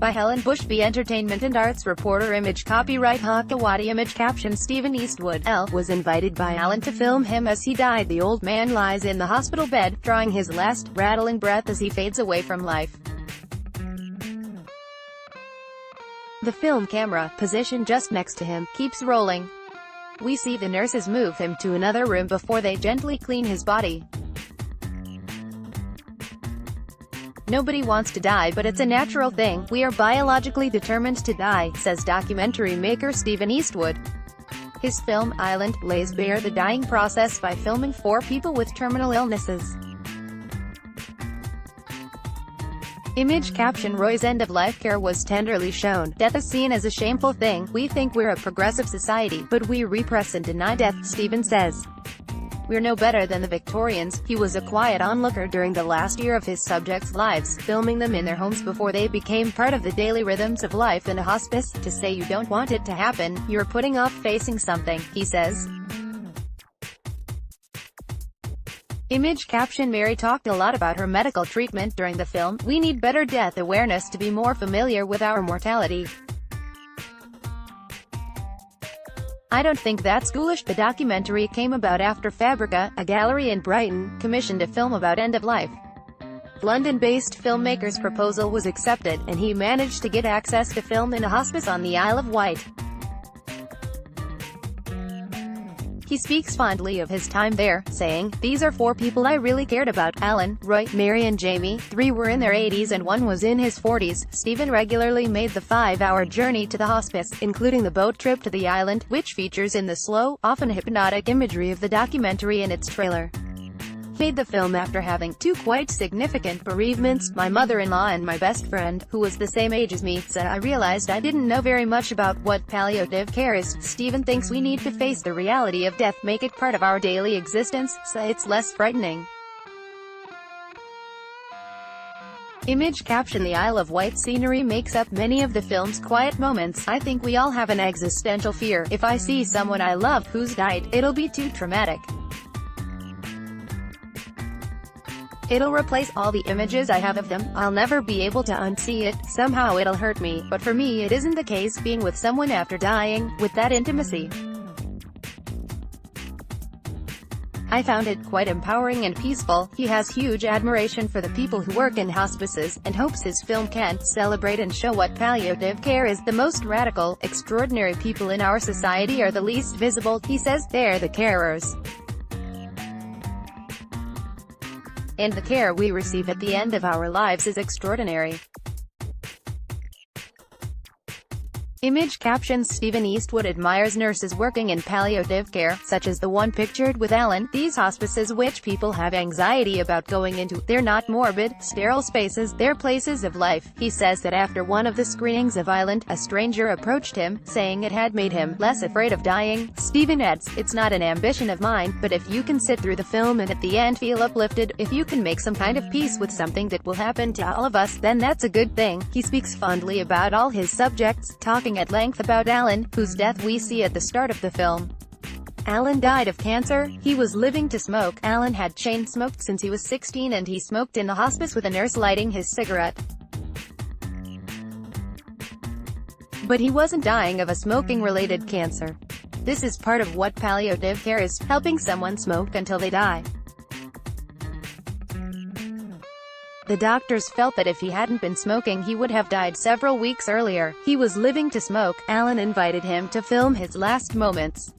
by Helen Bushby Entertainment and Arts reporter. Image copyright Hakawati. Image caption Stephen Eastwood L. was invited by Alan to film him as he died. The old man lies in the hospital bed, drawing his last, rattling breath as he fades away from life. The film camera, positioned just next to him, keeps rolling. We see the nurses move him to another room before they gently clean his body. Nobody wants to die, but it's a natural thing. We are biologically determined to die, says documentary maker Stephen Eastwood. His film, Island, lays bare the dying process by filming 4 people with terminal illnesses. Image caption Roy's end-of-life care was tenderly shown. Death is seen as a shameful thing. We think we're a progressive society, but we repress and deny death, Stephen says. We're no better than the Victorians. He was a quiet onlooker during the last year of his subjects' lives, filming them in their homes before they became part of the daily rhythms of life in a hospice. To say you don't want it to happen, you're putting off facing something, he says. Image caption Mary talked a lot about her medical treatment during the film. We need better death awareness to be more familiar with our mortality. I don't think that's ghoulish. The documentary came about after Fabrica, a gallery in Brighton, commissioned a film about end-of-life. London-based filmmaker's proposal was accepted, and he managed to get access to film in a hospice on the Isle of Wight. He speaks fondly of his time there, saying, "These are 4 people I really cared about: Alan, Roy, Mary and Jamie. 3 were in their 80s and 1 was in his 40s. Stephen regularly made the 5-hour journey to the hospice, including the boat trip to the island, which features in the slow, often hypnotic imagery of the documentary in its trailer. Made the film after having 2 quite significant bereavements, my mother-in-law and my best friend, who was the same age as me, said I realized I didn't know very much about what palliative care is. Stephen thinks we need to face the reality of death, make it part of our daily existence, so it's less frightening." Image caption The Isle of Wight scenery makes up many of the film's quiet moments. I think we all have an existential fear. If I see someone I love who's died, it'll be too traumatic. It'll replace all the images I have of them. I'll never be able to unsee it. Somehow it'll hurt me. But for me it isn't the case being with someone after dying, with that intimacy. I found it quite empowering and peaceful. He has huge admiration for the people who work in hospices, and hopes his film can celebrate and show what palliative care is. The most radical, extraordinary people in our society are the least visible, he says. They're the carers. And the care we receive at the end of our lives is extraordinary. Image captions Stephen Eastwood admires nurses working in palliative care, such as the one pictured with Alan. These hospices which people have anxiety about going into, they're not morbid, sterile spaces, they're places of life. He says that after one of the screenings of Island, a stranger approached him, saying it had made him less afraid of dying. Stephen adds, "It's not an ambition of mine, but if you can sit through the film and at the end feel uplifted, if you can make some kind of peace with something that will happen to all of us, then that's a good thing." He speaks fondly about all his subjects, talking at length about Alan, whose death we see at the start of the film. Alan died of cancer. He was living to smoke. Alan had chain smoked since he was 16 and he smoked in the hospice with a nurse lighting his cigarette. But he wasn't dying of a smoking-related cancer. This is part of what palliative care is, helping someone smoke until they die. The doctors felt that if he hadn't been smoking he would have died several weeks earlier. He was living to smoke. Alan invited him to film his last moments.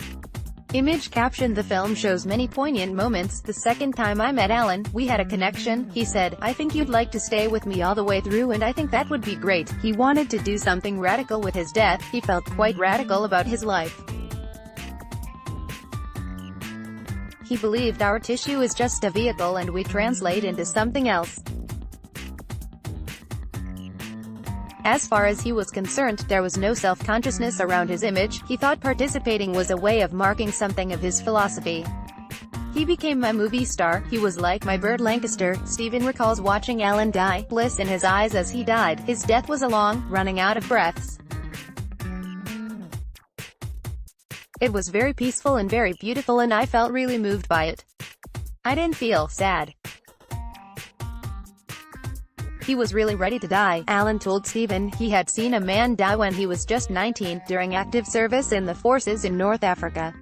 Image caption The film shows many poignant moments. The second time I met Alan, we had a connection. He said, "I think you'd like to stay with me all the way through and I think that would be great." He wanted to do something radical with his death. He felt quite radical about his life. He believed our tissue is just a vehicle and we translate into something else. As far as he was concerned, there was no self-consciousness around his image. He thought participating was a way of marking something of his philosophy. He became my movie star. He was like my Burt Lancaster. Stephen recalls watching Alan die, bliss in his eyes as he died. His death was a long, running out of breaths. It was very peaceful and very beautiful and I felt really moved by it. I didn't feel sad. He was really ready to die. Alan told Stephen he had seen a man die when he was just 19, during active service in the forces in North Africa.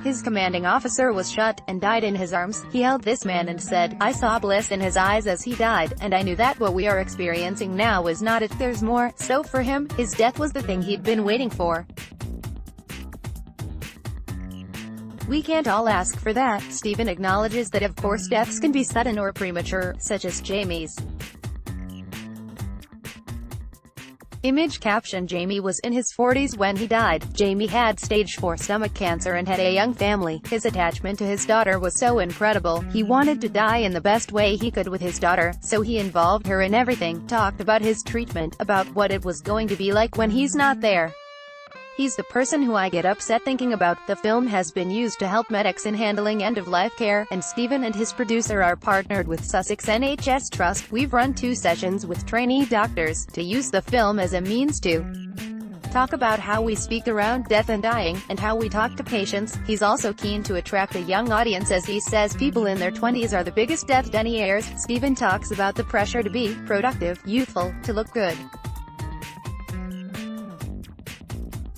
His commanding officer was shot, and died in his arms. He held this man and said, "I saw bliss in his eyes as he died, and I knew that what we are experiencing now is not it, there's more." So for him, his death was the thing he'd been waiting for. We can't all ask for that. Stephen acknowledges that of course deaths can be sudden or premature, such as Jamie's. Image caption: Jamie was in his 40s when he died. Jamie had stage 4 stomach cancer and had a young family. His attachment to his daughter was so incredible. He wanted to die in the best way he could with his daughter, so he involved her in everything, talked about his treatment, about what it was going to be like when he's not there. He's the person who I get upset thinking about. The film has been used to help medics in handling end-of-life care, and Stephen and his producer are partnered with Sussex NHS Trust. We've run 2 sessions with trainee doctors, to use the film as a means to talk about how we speak around death and dying, and how we talk to patients. He's also keen to attract a young audience, as he says people in their 20s are the biggest death deniers. Stephen talks about the pressure to be productive, youthful, to look good.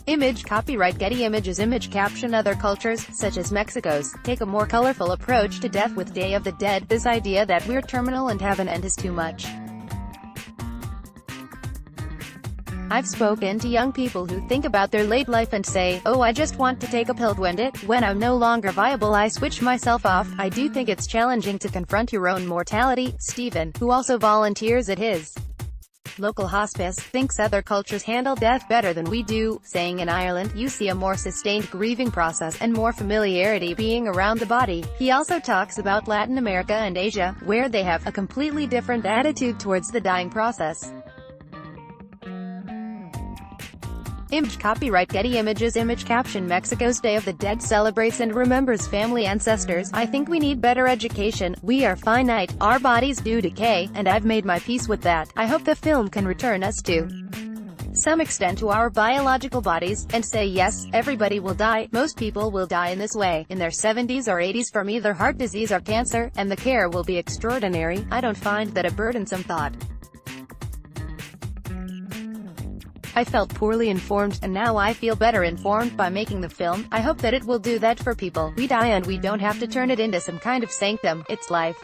Image copyright Getty Images. Image caption: Other cultures, such as Mexico's, take a more colorful approach to death with Day of the Dead. This idea that we're terminal and have an end is too much. I've spoken to young people who think about their late life and say, "Oh, I just want to take a pill when I'm no longer viable, I switch myself off." I do think it's challenging to confront your own mortality. Stephen, who also volunteers at his local hospice, thinks other cultures handle death better than we do, saying in Ireland, you see a more sustained grieving process, and more familiarity being around the body. He also talks about Latin America and Asia, where they have a completely different attitude towards the dying process. Image copyright Getty Images. Image caption: Mexico's Day of the Dead celebrates and remembers family ancestors. I think we need better education. We are finite, our bodies do decay, and I've made my peace with that. I hope the film can return us to some extent to our biological bodies, and say yes, everybody will die. Most people will die in this way, in their 70s or 80s, from either heart disease or cancer, and the care will be extraordinary. I don't find that a burdensome thought. I felt poorly informed, and now I feel better informed by making the film. I hope that it will do that for people. We die and we don't have to turn it into some kind of sanctum. It's life.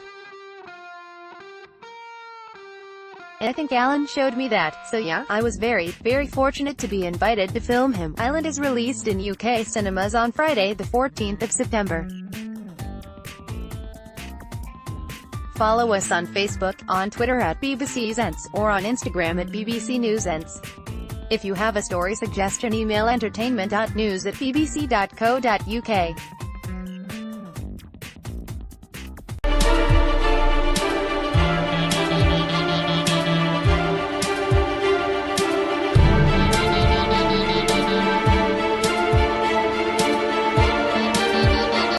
And I think Alan showed me that, so yeah, I was very, very fortunate to be invited to film him. Island is released in UK cinemas on Friday, the 14th of September. Follow us on Facebook, on Twitter at @BBCEsents, or on Instagram at BBC Newsents. If you have a story suggestion, email entertainment.news@bbc.co.uk.